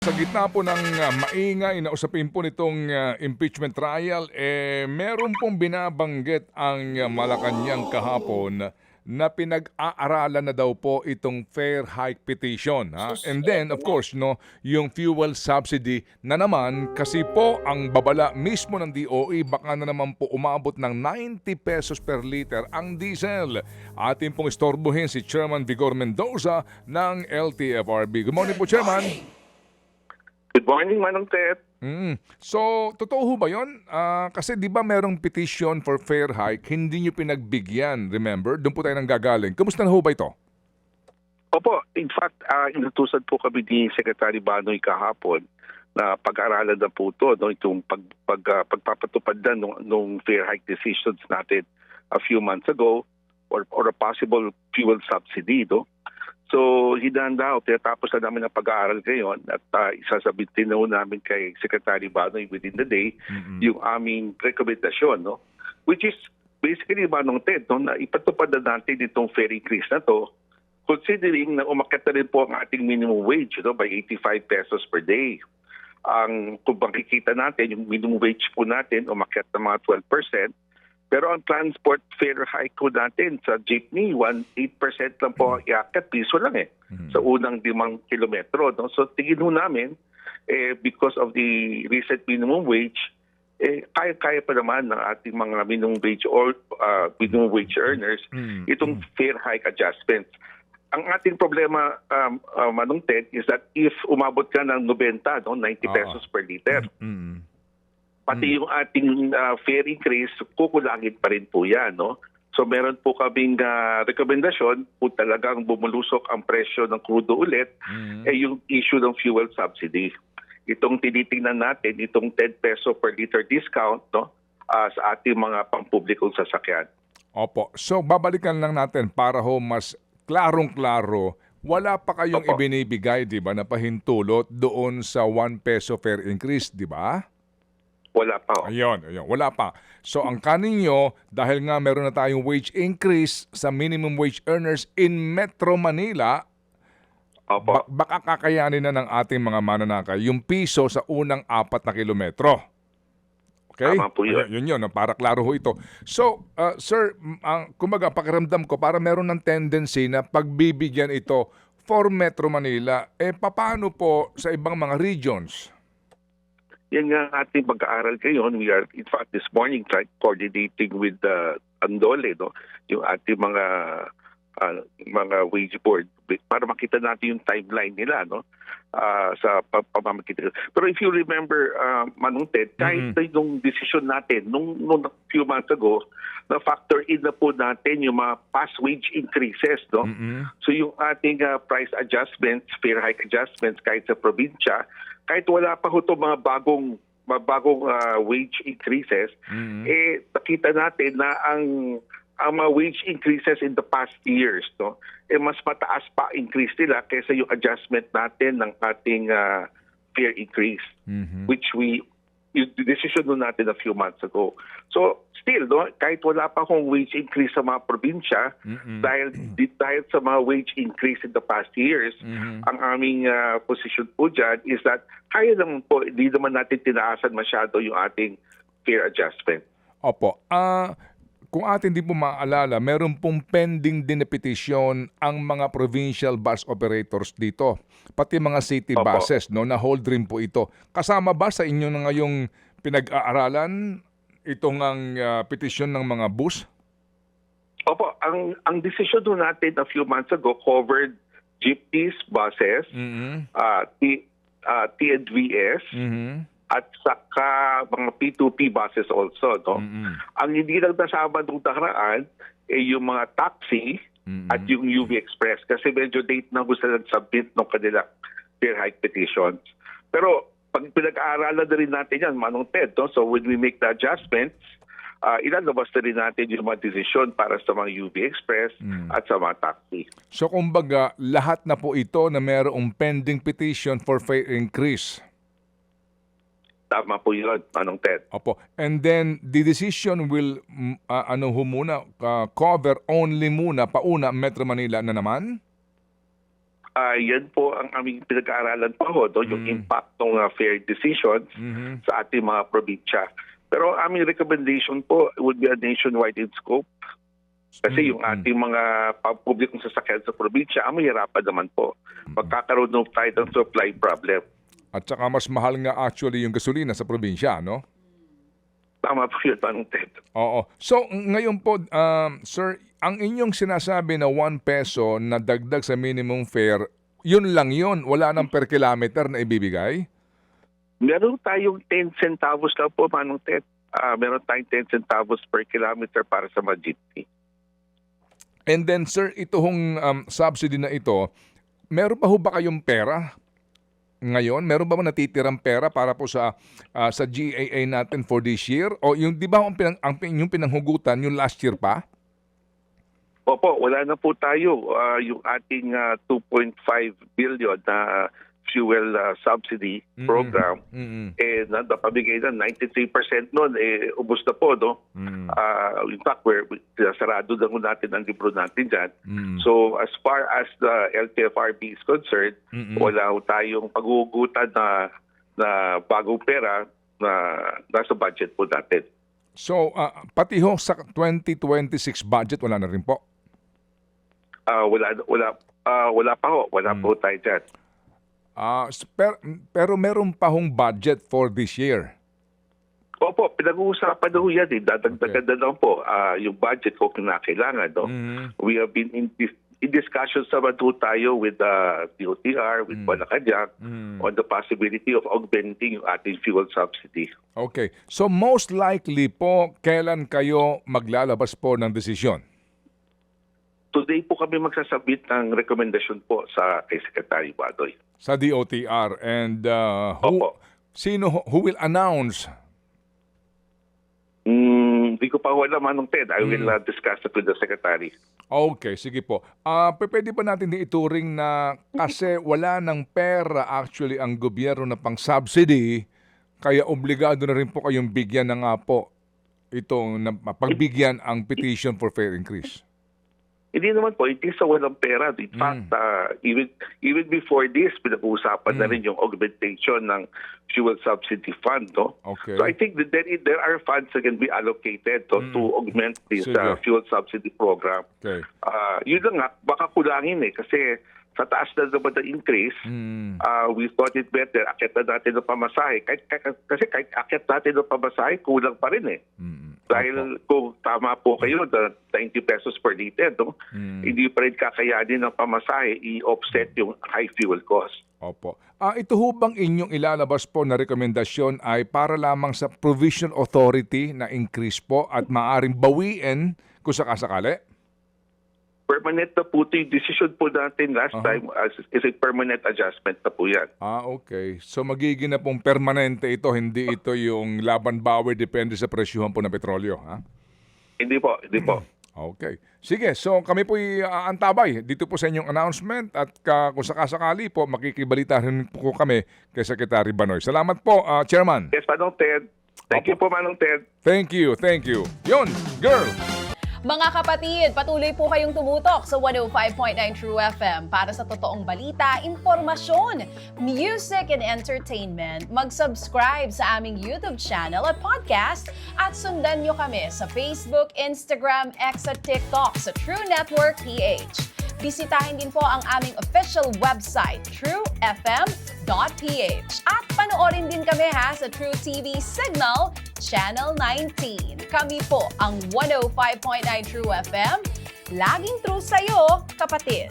Sa gitna po ng maingay na usapin po nitong impeachment trial, meron pong binabanggit ang Malacanang kahapon na pinag-aaralan na daw po itong fair hike petition. Ha? And then, of course, no, yung fuel subsidy na naman kasi po ang babala mismo ng DOE baka na naman po umabot ng 90 pesos per liter ang diesel. Atin pong istorbohin si Chairman Vigor Mendoza ng LTFRB. Good morning po, Chairman. Good morning, Manong Ted. So, totoo ho ba yun? Kasi di ba merong petition for fair hike, hindi nyo pinagbigyan, remember? Doon po tayo nang gagaling. Kamusta na ho ba ito? Opo, in fact, inutusan po kami ni Secretary Banoy kahapon na pag-aaralan na po ito, no, itong pagpapatupad na nung fair hike decisions natin a few months ago or a possible fuel subsidy. No? So, hinahanda o tinatapos na namin ang pag-aaral ngayon at isasabitin na namin kay Secretary Banoy within the day yung aming rekomendasyon, no? Which is basically, Manong Ted, no, na ipatupad na natin itong fair increase na to considering na umakyat na rin po ang ating minimum wage, no, by 85 pesos per day. Kung makikita natin, yung minimum wage po natin umakyat na mga 12%. Pero ang transport fare hike ko natin sa jeepney, 8% lang po ang iakyat, piso lang sa unang 5 kilometro. No? So tingin ho namin, because of the recent minimum wage, kaya-kaya pa naman ng ating mga minimum wage or minimum wage earners itong fare hike adjustments. Ang ating problema, Manong Ted, is that if umabot ka ng 90, no, 90 pesos per liter, pati yung ating fare increase, kukulangin pa rin po yan. No? So meron po kaming rekomendasyon kung talagang bumulusok ang presyo ng crudo ulit, yung issue ng fuel subsidy. Itong tinitingnan natin, itong 10 peso per liter discount, no, sa ating mga pampublikong sasakyan. Opo. So babalikan lang natin para ho mas klarong-klaro, wala pa kayong ibinibigay, di ba, na pahintulot doon sa 1 peso fare increase, di ba? Wala pa. Ayun, wala pa. So ang kanin nyo, dahil nga meron na tayong wage increase sa minimum wage earners in Metro Manila, baka kakayanin na ng ating mga mananakay yung piso sa unang 4 na kilometro. Okay? Tama po yun. Yun, para klaro ho ito. So, sir, kumbaga, pakiramdam ko, para meron ng tendency na pagbibigyan ito for Metro Manila, paano po sa ibang mga regions? Yan nga ang ating pag-aaral ngayon. We are, in fact, this morning coordinating with Andole, no? Yung ating mga wage board para makita natin yung timeline nila, no? Sa pamamagitan. Pero if you remember, Manong Ted, kahit yung decision natin nung few months ago, na factor in na po natin yung mga past wage increases, no? So yung ating price adjustments, fair hike adjustments kahit sa probinsya, kahit wala pa ho mga bagong wage increases, nakita natin na ang mga wage increases in the past years, no, mas mataas pa increase nila kaysa yung adjustment natin ng ating fare increase, which yung decision nun natin a few months ago. So still, no, kahit wala pa akong wage increase sa mga probinsya, dahil sa mga wage increase in the past years, ang aming position po dyan is that kaya naman po, hindi naman natin tinaasan masyado yung ating fare adjustment. Opo. Kung atin din po maaalala, meron pong pending din na petisyon ang mga provincial bus operators dito. Pati mga city buses, no, na hold rin po ito. Kasama ba sa inyo na ngayong pinag-aaralan itong ang petisyon ng mga bus? Opo, ang decision doon natin a few months ago covered jeepneys, buses, TNVS, at saka mga P2P buses also. No? Ang hindi lang nasama nung nakaraan yung mga taxi at yung UV Express kasi medyo date na gusto nag-submit ng kanilang fair hike petitions. Pero pag pinag-aaralan na rin natin yan, Manong Ted, no? So when we make the adjustments, ilalabas na rin natin yung mga desisyon para sa mga UV Express at sa mga taxi. So kumbaga, lahat na po ito na mayroong pending petition for fare increase. Tama po yun, Manong Ted. Opo. And then the decision will cover only muna pauna Metro Manila na naman? Yan po ang aming pinag-aaralan pa ho, no? Yung impact ng fair decisions sa ating mga probinsya. Pero aming recommendation po would be a nationwide in scope. Kasi yung ating mga publikong sasakyan sa probinsya, ang mahirapan naman po. Magkakaroon ng tayo ng supply problem. At saka mas mahal nga actually yung gasolina sa probinsya, no? Tama po yun, Manong Ted. Oo. So, ngayon po, sir, ang inyong sinasabi na 1 peso na dagdag sa minimum fare, yun lang yun? Wala nang per kilometer na ibibigay? Meron tayong 10 centavos lang po, Manong Ted. Meron tayong 10 centavos per kilometer para sa mga jeepney. And then, sir, ito hong subsidy na ito, meron pa ho ba kayong pera ngayon? Meron ba natitirang pera para po sa GAA natin for this year? O yung, di ba, yung pinanghugutan, yung last year pa? Opo, wala na po tayo. Yung ating 2.5 billion na fuel subsidy program, napabigay na 93% nun, ubos na po, no? In fact, sarado na natin ang libro natin dyan. So, as far as the LTFRB is concerned, wala tayong paghugutan na bagong pera na nasa budget po natin. So, pati ho sa 2026 budget, wala na rin po? Wala pa ho. Wala po tayo dyan. Pero meron pa hong budget for this year? Opo, pinag-uusapan na ho yan. Dadagdagan na lang po yung budget kung kinakailangan. No? We have been in discussions naman po tayo with the DOTR, with Malacanang, on the possibility of augmenting yung ating fuel subsidy. Okay. So most likely po, kailan kayo maglalabas po ng desisyon? Today po kami magsasabit ng rekomendasyon po kay Secretary Badoy. Sa DOTR. And who will announce? Hindi ko pa alam, Manong Ted. I will discuss it with the Secretary. Okay, sige po. Pwede ba natin ituring na kasi wala ng pera actually ang gobyerno na pang subsidy, kaya obligado na rin po kayong bigyan na nga po itong pagbigyan ang petition for fair increase? Hindi naman po, hindi sa walang pera. In fact, even before this, pinag-uusapan na rin yung augmentation ng fuel subsidy fund. No? Okay. So I think that there are funds that can be allocated to augment this fuel subsidy program. Okay. Yun lang nga, baka kulangin kasi sa taas na naman na increase, we thought it better, akit na natin ng pamasahe. Kasi kahit akit natin ng pamasahe, kulang pa rin eh. Dahil kung tama po kayo, 90 pesos per liter, no? Hindi pa rin kakayanin ng pamasahe i-offset yung high fuel cost. Opo. Ito ho bang inyong ilalabas po na rekomendasyon ay para lamang sa provision authority na increase po at maaring bawiin kung sakasakali? Permanent na po ito yung decision po natin last time is a permanent adjustment na po yan. Okay. So magiging na pong permanente ito, hindi ito yung laban bawi depende sa presyuhan po ng petrolyo, ha? Hindi po. Okay. Sige, so kami po'y aantabay dito po sa inyong announcement at kung sakasakali po, makikibalita rin po kami kay Secretary Banoy. Salamat po, Chairman. Yes, Manong Ted. Thank you po, Manong Ted. Thank you. Yun, girl! Mga kapatid, patuloy po kayong tumutok sa 105.9 True FM para sa totoong balita, impormasyon, music and entertainment. Mag-subscribe sa aming YouTube channel at podcast at sundan nyo kami sa Facebook, Instagram, X at TikTok sa True Network PH. Bisitahin din po ang aming official website, truefm.ph. At panoorin din kami sa True TV Signal, Channel 19. Kami po ang 105.9 True FM. Laging true sa'yo, kapatid.